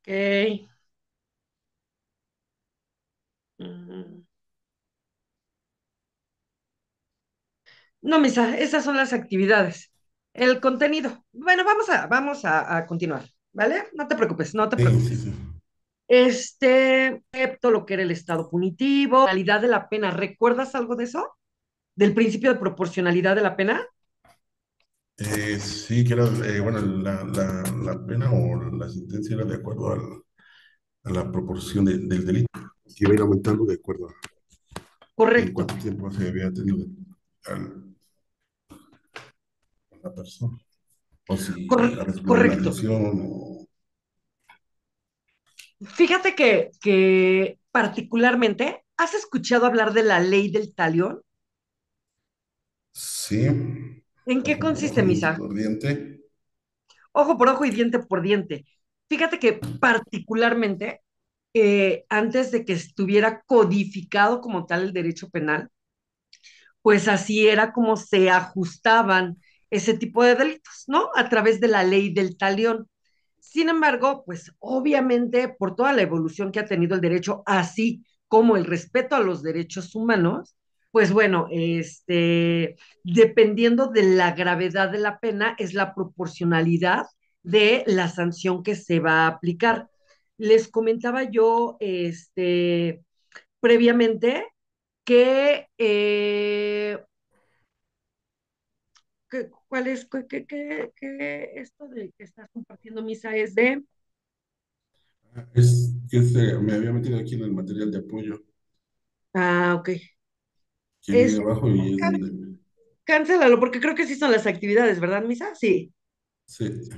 Ok. Mm. No, Misa, esas son las actividades. El contenido. Bueno, vamos a continuar, ¿vale? No te preocupes, no te Sí, sí, preocupes. sí. Todo lo que era el estado punitivo, realidad de la pena. ¿Recuerdas algo de eso? ¿Del principio de proporcionalidad de la pena? Sí, que era, bueno, la pena o la sentencia era de acuerdo a la proporción del delito, que iba a ir aumentando de acuerdo a en Correcto, cuánto tiempo se había tenido al- a la persona, o si había sufrido una correcto. lesión, o... Fíjate que particularmente, ¿has escuchado hablar de la ley del talión? Sí, ¿En qué ojo por ojo, consiste, diente Misa? por diente. Ojo por ojo y diente por diente. Fíjate que particularmente, antes de que estuviera codificado como tal el derecho penal, pues así era como se ajustaban ese tipo de delitos, ¿no? A través de la ley del talión. Sin embargo, pues obviamente por toda la evolución que ha tenido el derecho, así como el respeto a los derechos humanos, pues bueno, dependiendo de la gravedad de la pena, es la proporcionalidad de la sanción que se va a aplicar. Les comentaba yo, previamente que, ¿cuál es, esto de que estás compartiendo, Misa, es de, Me había metido aquí en el material de apoyo ok, que viene es, abajo y es can- donde... cancélalo, porque creo que sí son las actividades, ¿verdad, Misa? Sí, Sí.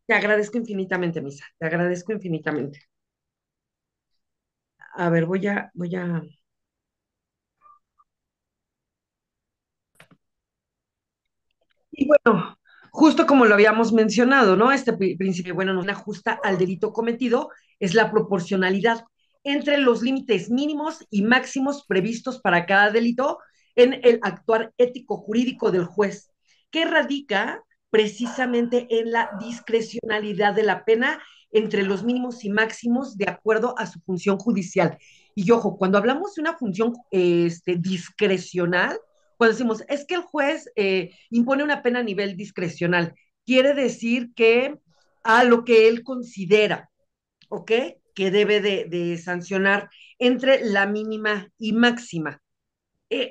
te agradezco infinitamente, Misa, te agradezco infinitamente. A ver, voy a, y bueno, justo como lo habíamos mencionado, ¿no? Este principio, bueno, no ajusta al delito cometido, es la proporcionalidad entre los límites mínimos y máximos previstos para cada delito en el actuar ético jurídico del juez, que radica precisamente en la discrecionalidad de la pena entre los mínimos y máximos de acuerdo a su función judicial. Y ojo, cuando hablamos de una función discrecional, cuando decimos, es que el juez impone una pena a nivel discrecional, quiere decir que a lo que él considera, ¿ok? Que debe de sancionar entre la mínima y máxima.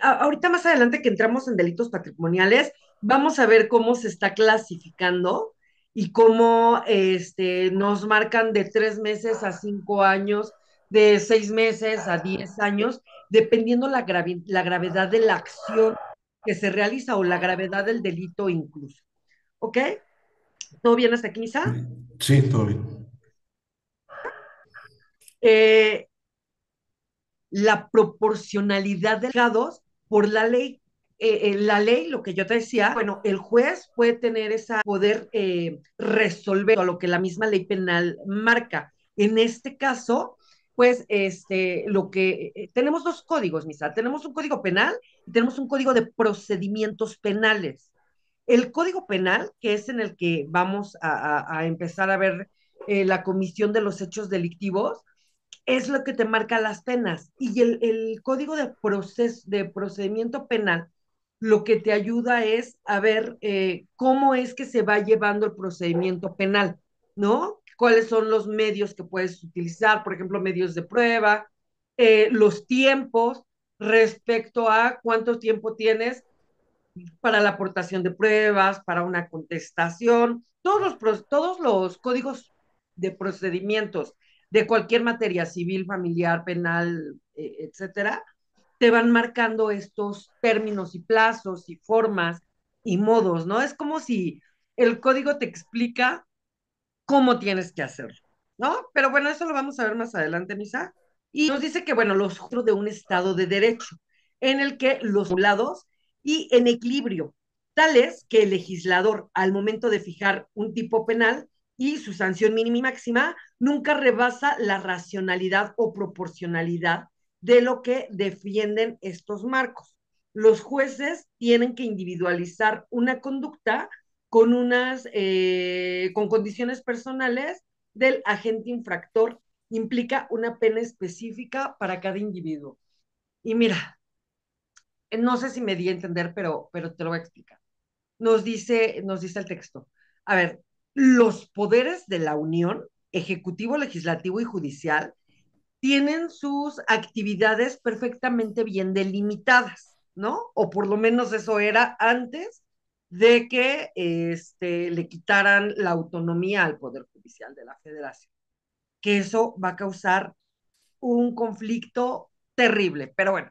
Ahorita más adelante que entramos en delitos patrimoniales, vamos a ver cómo se está clasificando y cómo nos marcan de 3 meses a 5 años, de 6 meses a 10 años, dependiendo la gravedad de la acción que se realiza o la gravedad del delito incluso. ¿Ok? ¿Todo bien hasta aquí, Misa? Sí, todo bien. Eh, la proporcionalidad de juzgados por la ley. La ley, lo que yo te decía, bueno, el juez puede tener ese poder resolver a lo que la misma ley penal marca. En este caso, pues, lo que tenemos dos códigos, Misa. Tenemos un código penal y tenemos un código de procedimientos penales. El código penal, que es en el que vamos a empezar a ver la comisión de los hechos delictivos, es lo que te marca las penas. Y el código de procedimiento penal lo que te ayuda es a ver cómo es que se va llevando el procedimiento penal, ¿no? ¿Cuáles son los medios que puedes utilizar? Por ejemplo, medios de prueba, los tiempos respecto a cuánto tiempo tienes para la aportación de pruebas, para una contestación, todos los códigos de procedimientos de cualquier materia civil, familiar, penal, etcétera, te van marcando estos términos y plazos y formas y modos, ¿no? Es como si el código te explica cómo tienes que hacerlo, ¿no? Pero bueno, eso lo vamos a ver más adelante, Misa. Y nos dice que, bueno, los de un Estado de Derecho, en el que los lados y en equilibrio, tales que el legislador, al momento de fijar un tipo penal y su sanción mínima y máxima, nunca rebasa la racionalidad o proporcionalidad de lo que defienden estos marcos. Los jueces tienen que individualizar una conducta con condiciones personales del agente infractor implica una pena específica para cada individuo. Y mira, no sé si me di a entender, pero te lo voy a explicar. Nos dice el texto. A ver, los poderes de la Unión, ejecutivo, legislativo y judicial, tienen sus actividades perfectamente bien delimitadas, ¿no? O por lo menos eso era antes de que le quitaran la autonomía al Poder Judicial de la Federación, que eso va a causar un conflicto terrible. Pero bueno,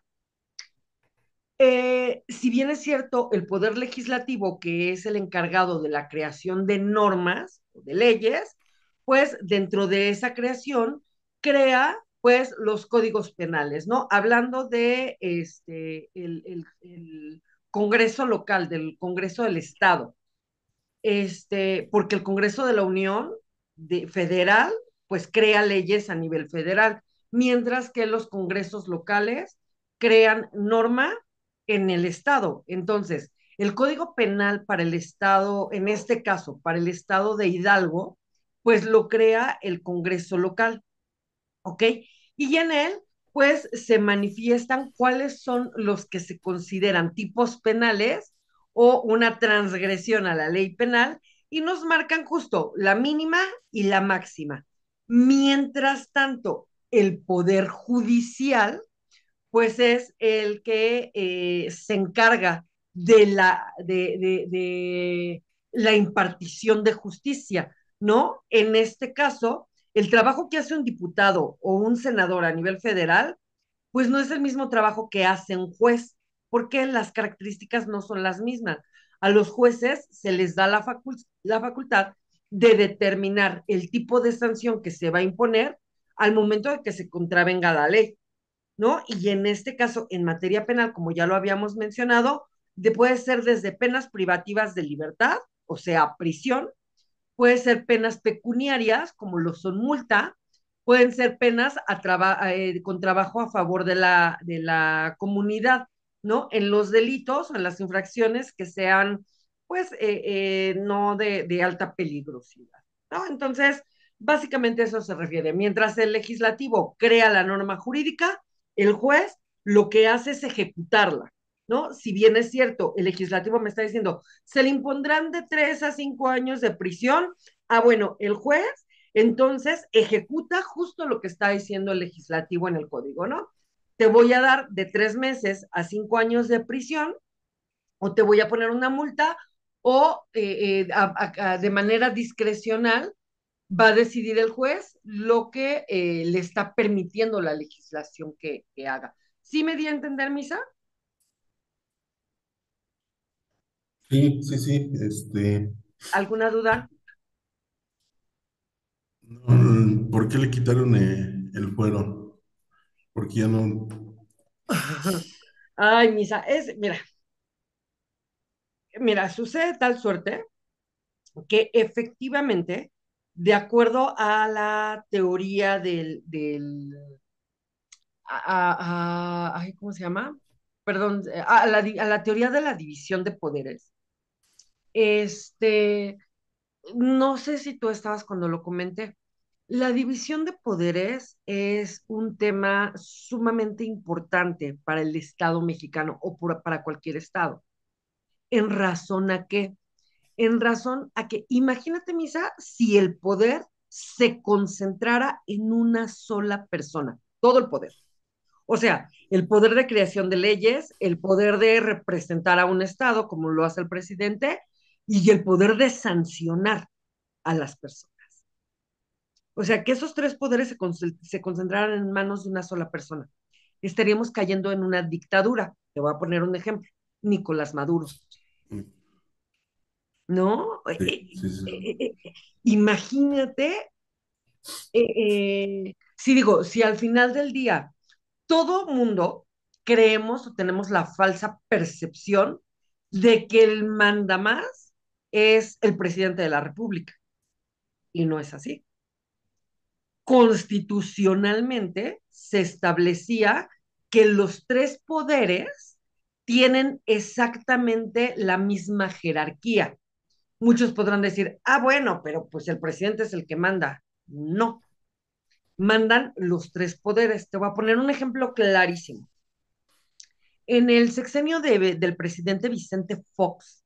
si bien es cierto, el poder legislativo, que es el encargado de la creación de normas, de leyes, pues dentro de esa creación crea pues los códigos penales, ¿no? Hablando de el Congreso local, del Congreso del Estado, porque el Congreso de la Unión federal, pues crea leyes a nivel federal, mientras que los congresos locales crean norma en el Estado. Entonces, el Código Penal para el Estado, en este caso, para el Estado de Hidalgo, pues lo crea el Congreso local. ¿Ok? Y en él, pues se manifiestan cuáles son los que se consideran tipos penales o una transgresión a la ley penal y nos marcan justo la mínima y la máxima. Mientras tanto, el Poder Judicial pues es el que se encarga de la impartición de justicia, ¿no? En este caso, el trabajo que hace un diputado o un senador a nivel federal, pues no es el mismo trabajo que hace un juez, porque las características no son las mismas. A los jueces se les da la facultad de determinar el tipo de sanción que se va a imponer al momento de que se contravenga la ley. ¿No? Y en este caso, en materia penal, como ya lo habíamos mencionado, puede ser desde penas privativas de libertad, o sea, prisión, puede ser penas pecuniarias, como lo son multa, pueden ser penas con trabajo a favor de la comunidad, ¿no? En los delitos o en las infracciones que sean, pues, no de alta peligrosidad, ¿no? Entonces, básicamente eso se refiere. Mientras el legislativo crea la norma jurídica, el juez lo que hace es ejecutarla, ¿no? Si bien es cierto, el legislativo me está diciendo, se le impondrán de 3 a 5 años de prisión. Ah, bueno, el juez entonces ejecuta justo lo que está diciendo el legislativo en el código, ¿no? Te voy a dar de 3 meses a 5 años de prisión o te voy a poner una multa o de manera discrecional va a decidir el juez lo que le está permitiendo la legislación que haga. ¿Sí me di a entender, Misa? Sí, sí, sí, ¿Alguna duda? no, ¿por qué le quitaron el fuero? Porque ya no, Ay, Misa, mira, sucede tal suerte que efectivamente, de acuerdo a la teoría ay, ¿cómo se llama? Perdón, a la teoría de la división de poderes. Este, no sé si tú estabas cuando lo comenté. La división de poderes es un tema sumamente importante para el Estado mexicano o para cualquier Estado. ¿En razón a qué? En razón a que, imagínate, Misa, si el poder se concentrara en una sola persona, todo el poder. O sea, el poder de creación de leyes, el poder de representar a un Estado, como lo hace el presidente, y el poder de sancionar a las personas. O sea, que esos tres poderes se concentraran en manos de una sola persona. Estaríamos cayendo en una dictadura. Te voy a poner un ejemplo. Nicolás Maduro. ¿No? sí, sí, sí. Imagínate, si digo, si al final del día todo mundo creemos o tenemos la falsa percepción de que el mandamás es el presidente de la República, y no es así. Constitucionalmente se establecía que los tres poderes tienen exactamente la misma jerarquía. Muchos podrán decir, ah, bueno, pero pues el presidente es el que manda. No, mandan los tres poderes. Te voy a poner un ejemplo clarísimo. En el sexenio del presidente Vicente Fox,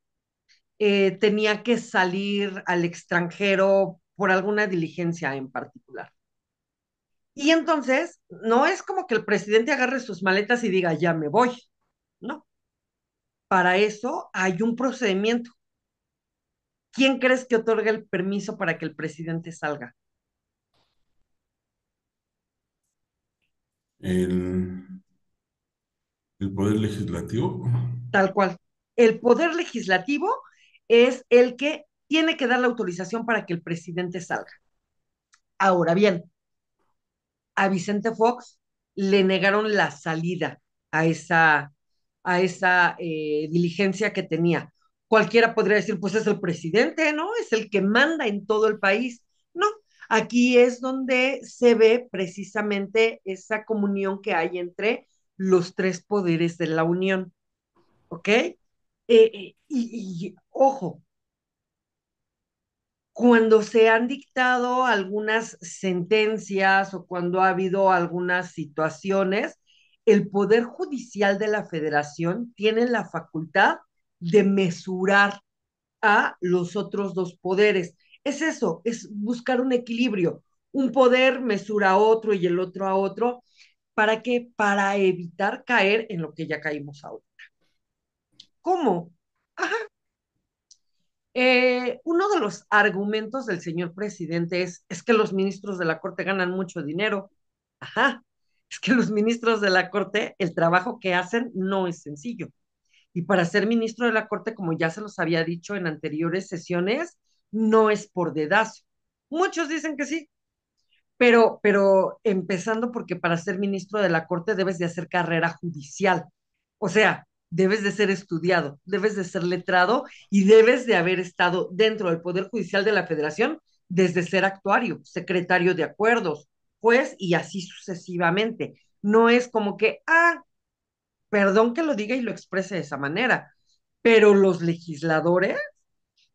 tenía que salir al extranjero por alguna diligencia en particular. Y entonces, no es como que el presidente agarre sus maletas y diga, ya me voy. No, para eso hay un procedimiento. ¿Quién crees que otorga el permiso para que el presidente salga? El, el poder legislativo. Tal cual. El poder legislativo es el que tiene que dar la autorización para que el presidente salga. Ahora bien, a Vicente Fox le negaron la salida a esa diligencia que tenía. Cualquiera podría decir, pues es el presidente, ¿no? Es el que manda en todo el país. No, aquí es donde se ve precisamente esa comunión que hay entre los tres poderes de la Unión, ¿ok? Y ojo, cuando se han dictado algunas sentencias o cuando ha habido algunas situaciones, el Poder Judicial de la Federación tiene la facultad de mesurar a los otros dos poderes. Es eso, es buscar un equilibrio. Un poder mesura a otro y el otro a otro. ¿Para qué? Para evitar caer en lo que ya caímos ahora. ¿Cómo? Uno de los argumentos del señor presidente es que los ministros de la Corte ganan mucho dinero. Ajá, es que los ministros de la Corte, el trabajo que hacen no es sencillo. Y para ser ministro de la Corte, como ya se los había dicho en anteriores sesiones, no es por dedazo. Muchos dicen que sí, pero empezando porque para ser ministro de la Corte debes de hacer carrera judicial. O sea, debes de ser estudiado, debes de ser letrado y debes de haber estado dentro del Poder Judicial de la Federación desde ser actuario, secretario de acuerdos, juez y así sucesivamente. No es como que, perdón que lo diga y lo exprese de esa manera, pero los legisladores,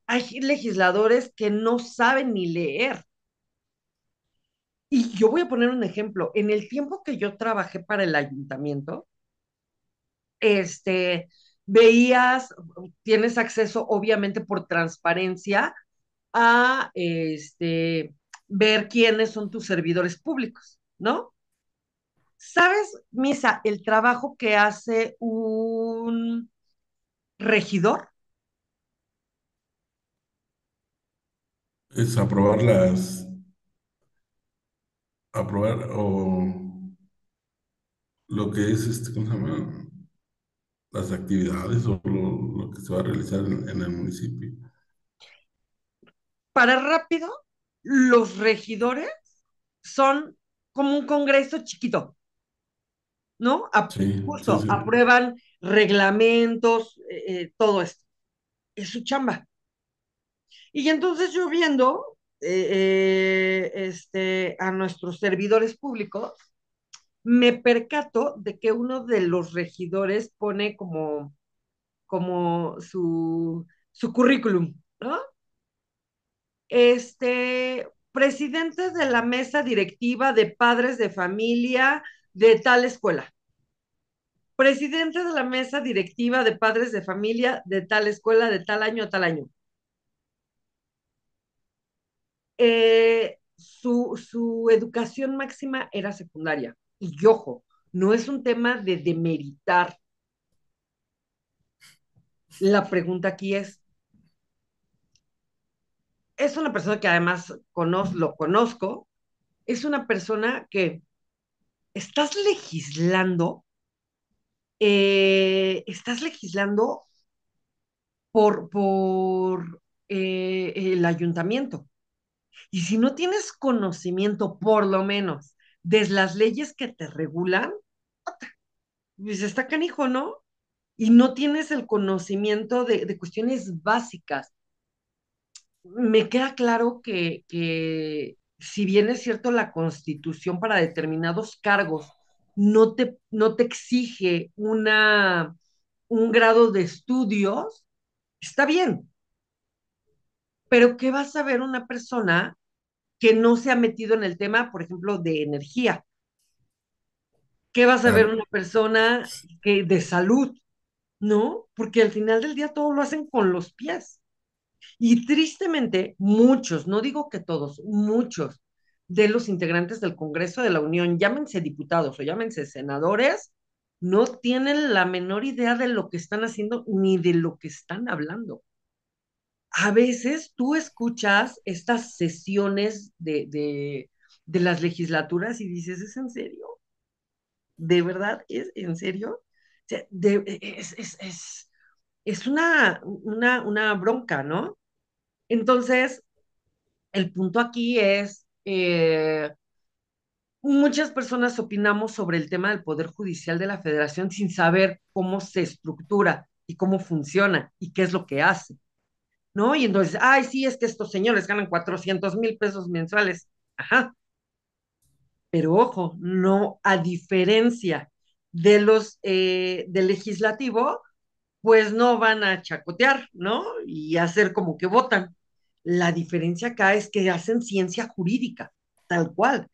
hay legisladores que no saben ni leer. Y yo voy a poner un ejemplo. En el tiempo que yo trabajé para el ayuntamiento, este, veías, tienes acceso obviamente por transparencia a ver quiénes son tus servidores públicos, ¿no? ¿Sabes, Misa, el trabajo que hace un regidor? Es aprobar o lo que es ¿cómo se llama? Las actividades o lo que se va a realizar en el municipio. Para rápido, los regidores son como un congreso chiquito, ¿no? Sí, sí, Justo, sí. aprueban reglamentos, todo esto. Es su chamba. Y entonces yo viendo a nuestros servidores públicos, me percato de que uno de los regidores pone como su currículum, ¿no? Presidente de la mesa directiva de padres de familia de tal escuela. Presidente de la mesa directiva de padres de familia de tal escuela, de tal año a tal año. Su educación máxima era secundaria. Y ojo, no es un tema de demeritar. La pregunta aquí es una persona que además lo conozco, es una persona que estás legislando por el ayuntamiento. Y si no tienes conocimiento, por lo menos, de las leyes que te regulan, pues está canijo, ¿no? Y no tienes el conocimiento de cuestiones básicas. Me queda claro que si bien es cierto la Constitución para determinados cargos no te exige un grado de estudios, está bien, pero ¿qué va a saber una persona que no se ha metido en el tema, por ejemplo, de energía. ¿Qué vas a ver Ah, una persona que de salud? ¿No? Porque al final del día todo lo hacen con los pies. Y tristemente, muchos, no digo que todos, muchos de los integrantes del Congreso de la Unión, llámense diputados o llámense senadores, no tienen la menor idea de lo que están haciendo ni de lo que están hablando. A veces tú escuchas estas sesiones de las legislaturas y dices, ¿es en serio? ¿De verdad? ¿Es en serio? O sea, es una bronca, ¿no? Entonces, el punto aquí es, muchas personas opinamos sobre el tema del Poder Judicial de la Federación sin saber cómo se estructura y cómo funciona y qué es lo que hace, ¿no? Y entonces, ay, sí, es que estos señores ganan 400,000 pesos mensuales. Ajá, pero ojo, no a diferencia de los del legislativo, pues no van a chacotear, ¿no? Y hacer como que votan. La diferencia acá es que hacen ciencia jurídica, tal cual.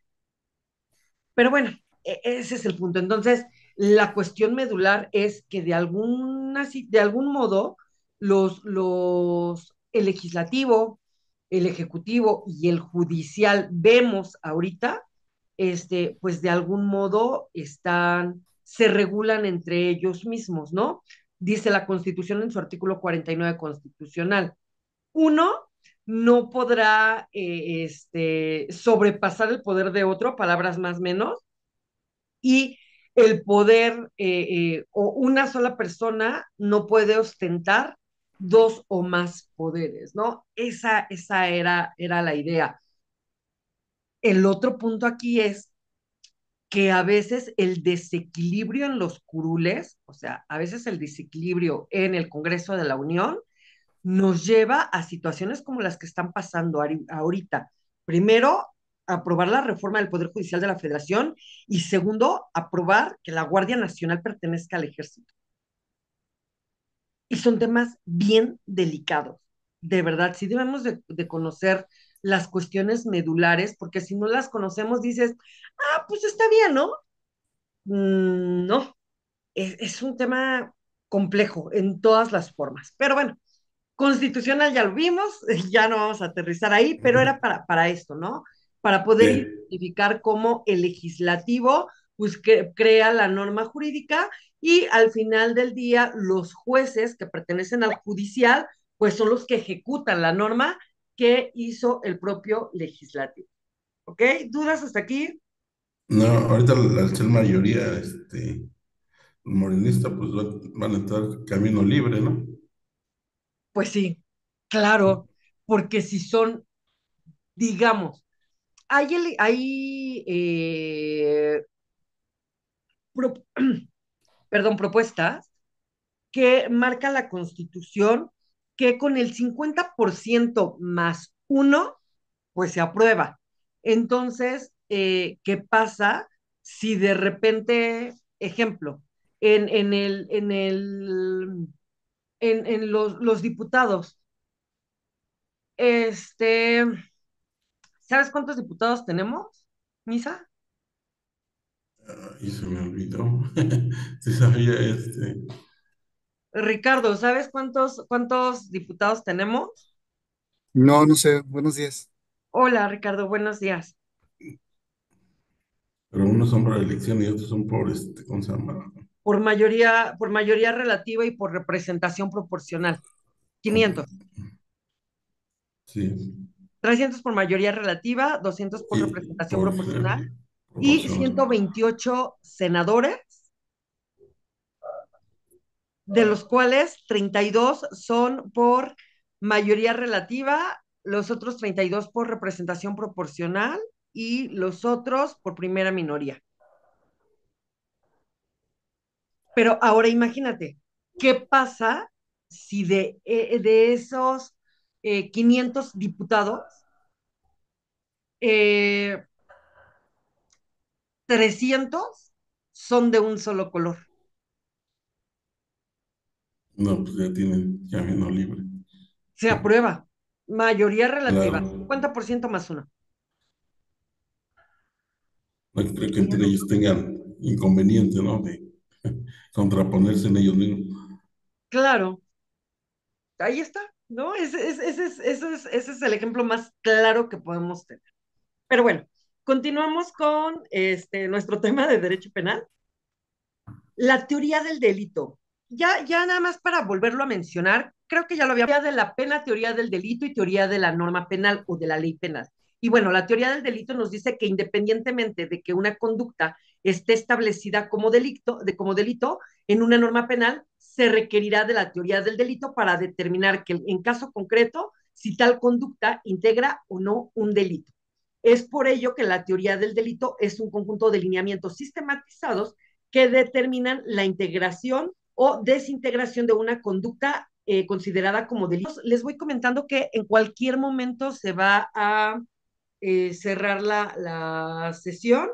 Pero bueno, ese es el punto. Entonces, la cuestión medular es que de algún modo el legislativo, el ejecutivo y el judicial vemos ahorita, pues de algún modo se regulan entre ellos mismos, ¿no? Dice la Constitución en su artículo 49 constitucional. Uno no podrá sobrepasar el poder de otro, palabras más menos, y el poder o una sola persona no puede ostentar dos o más poderes, ¿no? Esa era la idea. El otro punto aquí es que a veces el desequilibrio en los curules, o sea, a veces el desequilibrio en el Congreso de la Unión, nos lleva a situaciones como las que están pasando ahorita. Primero, aprobar la reforma del Poder Judicial de la Federación y segundo, aprobar que la Guardia Nacional pertenezca al ejército. Y son temas bien delicados. De verdad, sí debemos de conocer las cuestiones medulares, porque si no las conocemos, dices, ah, pues está bien, ¿no? No, es un tema complejo en todas las formas. Pero bueno, constitucional ya lo vimos, ya no vamos a aterrizar ahí, pero era para esto, ¿no? Para poder sí. identificar cómo el legislativo pues, crea la norma jurídica y al final del día los jueces que pertenecen al judicial pues son los que ejecutan la norma que hizo el propio legislativo. ¿Ok? ¿Dudas hasta aquí? No, ahorita al ser mayoría morenista, pues van a estar camino libre, ¿no? Pues sí, claro, porque si son, digamos, hay pro- perdón, propuestas que marca la Constitución que con el 50% más uno, pues se aprueba. Entonces, ¿qué pasa si de repente, ejemplo, en los diputados, este, ¿sabes cuántos diputados tenemos, Misa? Y se me olvidó. Sí sabía Ricardo, ¿sabes cuántos diputados tenemos? No, no sé. Buenos días. Hola, Ricardo, buenos días. pero unos son por elección y otros son por ¿cómo se llama? Por mayoría relativa y por representación proporcional. Ok, 500. sí. 300 por mayoría relativa, 200 por Y representación por proporcional y proporción. 128 senadores, de los cuales 32 son por mayoría relativa, los otros 32 por representación proporcional y los otros por primera minoría. Pero ahora imagínate, ¿qué pasa si de esos 500 diputados, eh, 300 son de un solo color? No, pues ya tienen camino libre. Se aprueba. Mayoría relativa, Claro. 50% más uno. No creo que entre ellos tengan inconveniente, ¿no? De contraponerse en ellos mismos. Claro, ahí está, ¿no? Ese es el ejemplo más claro que podemos tener. Pero bueno, continuamos con nuestro tema de derecho penal. La teoría del delito. Ya nada más para volverlo a mencionar, creo que ya lo había. Teoría de la pena, teoría del delito y teoría de la norma penal o de la ley penal. Y bueno, la teoría del delito nos dice que independientemente de que una conducta esté establecida como delito en una norma penal, se requerirá de la teoría del delito para determinar que en caso concreto, si tal conducta integra o no un delito. Es por ello que la teoría del delito es un conjunto de lineamientos sistematizados que determinan la integración o desintegración de una conducta considerada como delito. Les voy comentando que en cualquier momento se va a cerrar la sesión.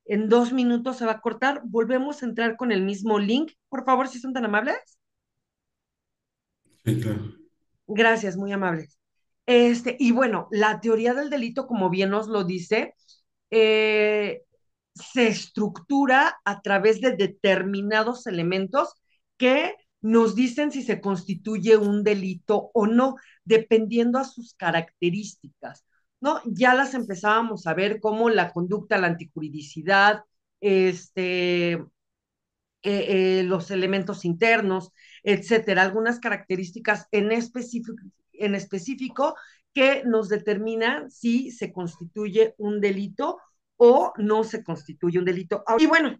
En 2 minutos se va a cortar. Volvemos a entrar con el mismo link. Por favor, si son tan amables. Sí, claro. Gracias, muy amables. Y bueno, la teoría del delito, como bien nos lo dice, eh, se estructura a través de determinados elementos que nos dicen si se constituye un delito o no, dependiendo a sus características, ¿no? Ya las empezábamos a ver como la conducta, la antijuridicidad, este, los elementos internos, etcétera, algunas características en específico que nos determinan si se constituye un delito o no se constituye un delito. Y bueno,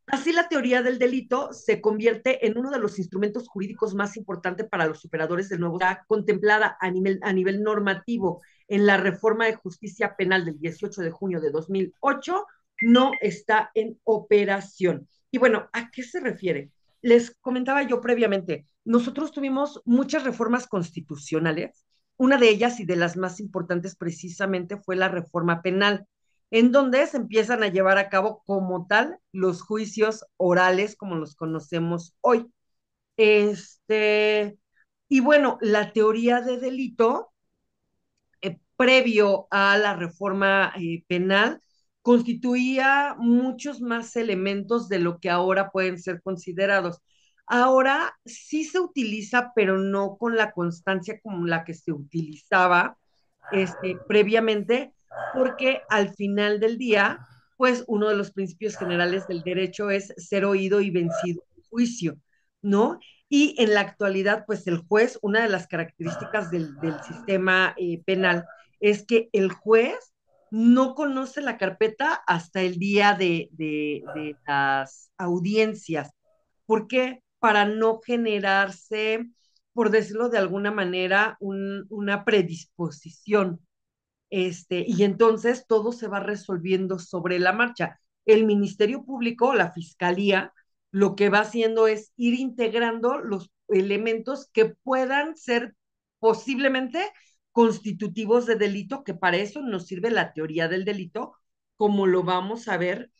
así la teoría del delito se convierte en uno de los instrumentos jurídicos más importantes para los operadores del nuevo, contemplada a nivel normativo en la reforma de justicia penal del 18 de junio de 2008, no está en operación. Y bueno, ¿a qué se refiere? Les comentaba yo previamente, nosotros tuvimos muchas reformas constitucionales. Una de ellas y de las más importantes precisamente fue la reforma penal, en donde se empiezan a llevar a cabo como tal los juicios orales como los conocemos hoy. Este, y bueno, la teoría de delito previo a la reforma penal constituía muchos más elementos de lo que ahora pueden ser considerados. Ahora sí se utiliza, pero no con la constancia como la que se utilizaba previamente, porque al final del día, pues uno de los principios generales del derecho es ser oído y vencido en juicio, ¿no? Y en la actualidad, pues el juez, una de las características del sistema penal es que el juez no conoce la carpeta hasta el día de las audiencias. ¿Por qué? Para no generarse, por decirlo de alguna manera, una predisposición. Y entonces todo se va resolviendo sobre la marcha. El Ministerio Público, la Fiscalía, lo que va haciendo es ir integrando los elementos que puedan ser posiblemente constitutivos de delito, que para eso nos sirve la teoría del delito, como lo vamos a ver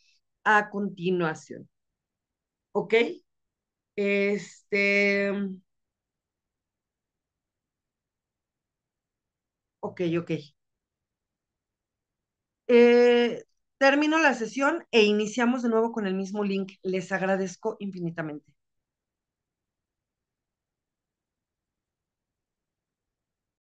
a continuación. ¿Ok? Este, ok. Eh, Termino la sesión e iniciamos de nuevo con el mismo link. Les agradezco infinitamente.